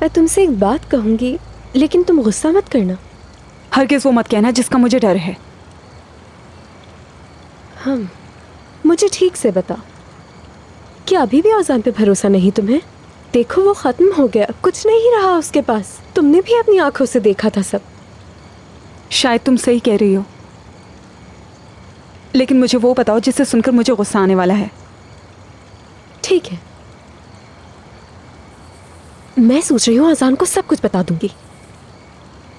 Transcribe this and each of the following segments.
मैं तुमसे एक बात कहूंगी, लेकिन तुम गुस्सा मत करना। हरगिज़ वो मत कहना जिसका मुझे डर है। मुझे ठीक से बता, क्या अभी भी औजान पे भरोसा नहीं तुम्हें? देखो वो खत्म हो गया, कुछ नहीं रहा उसके पास। तुमने भी अपनी आंखों से देखा था सब। शायद तुम सही कह रही हो, लेकिन मुझे वो बताओ जिससे सुनकर मुझे गुस्सा आने वाला है। ठीक है, मैं सोच रही हूँ अजान को सब कुछ बता दूंगी।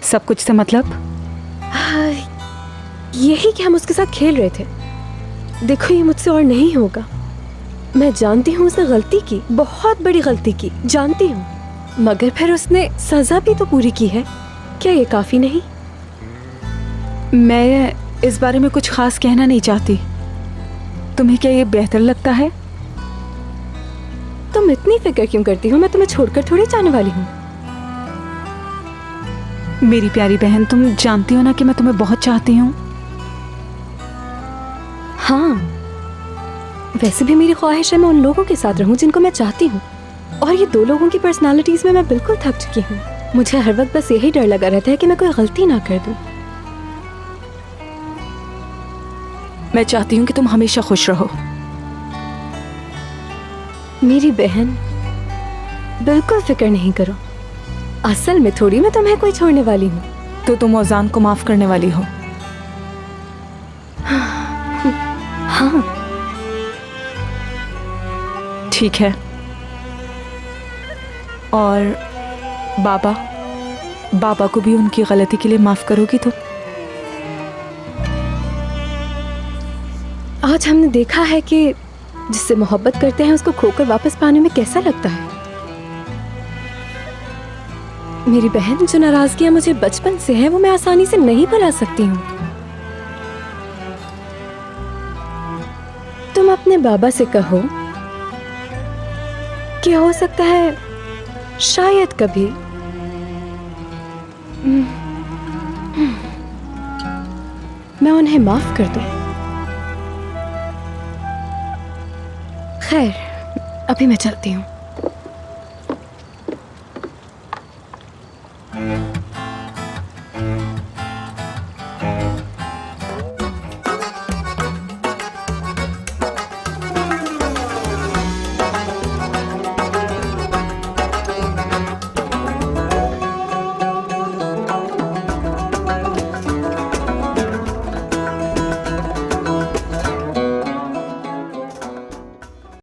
सब कुछ से मतलब? यही कि हम उसके साथ खेल रहे थे। देखो ये मुझसे और नहीं होगा। मैं जानती हूँ उसने गलती की, बहुत बड़ी गलती की, जानती हूँ, मगर फिर उसने सजा भी तो पूरी की है। क्या ये काफी नहीं? मैं इस बारे में कुछ खास कहना नहीं चाहती। तुम्हें क्या ये बेहतर लगता है? तुम इतनी फिक्र क्यों करती हो? मैं तुम्हें छोड़कर थोड़ी जाने वाली हूँ। मेरी प्यारी बहन, तुम जानती हो ना कि मैं तुम्हें बहुत चाहती हूँ। हाँ, वैसे भी मेरी ख्वाहिश है मैं उन लोगों के साथ रहूं जिनको मैं चाहती हूँ, और ये दो लोगों की पर्सनालिटीज में मैं बिल्कुल थक चुकी हूँ। मुझे हर वक्त बस यही डर लगा रहता है कि मैं कोई गलती ना कर दूं। मैं चाहती हूँ कि तुम हमेशा खुश रहो। मेरी बहन, बिल्कुल फिक्र नहीं करो। असल में थोड़ी मैं तुम्हें कोई छोड़ने वाली हूँ। तो तुम औजान को माफ करने वाली हो? हाँ। ठीक है। और बाबा को भी उनकी गलती के लिए माफ करोगी तुम? आज हमने देखा है कि जिससे मोहब्बत करते हैं उसको खोकर वापस पाने में कैसा लगता है। मेरी बहन, जो नाराजगियां मुझे बचपन से है वो मैं आसानी से नहीं भुला सकती हूँ। तुम अपने बाबा से कहो कि हो सकता है शायद कभी मैं उन्हें माफ कर दूं। खैर, अभी मैं चलती हूँ।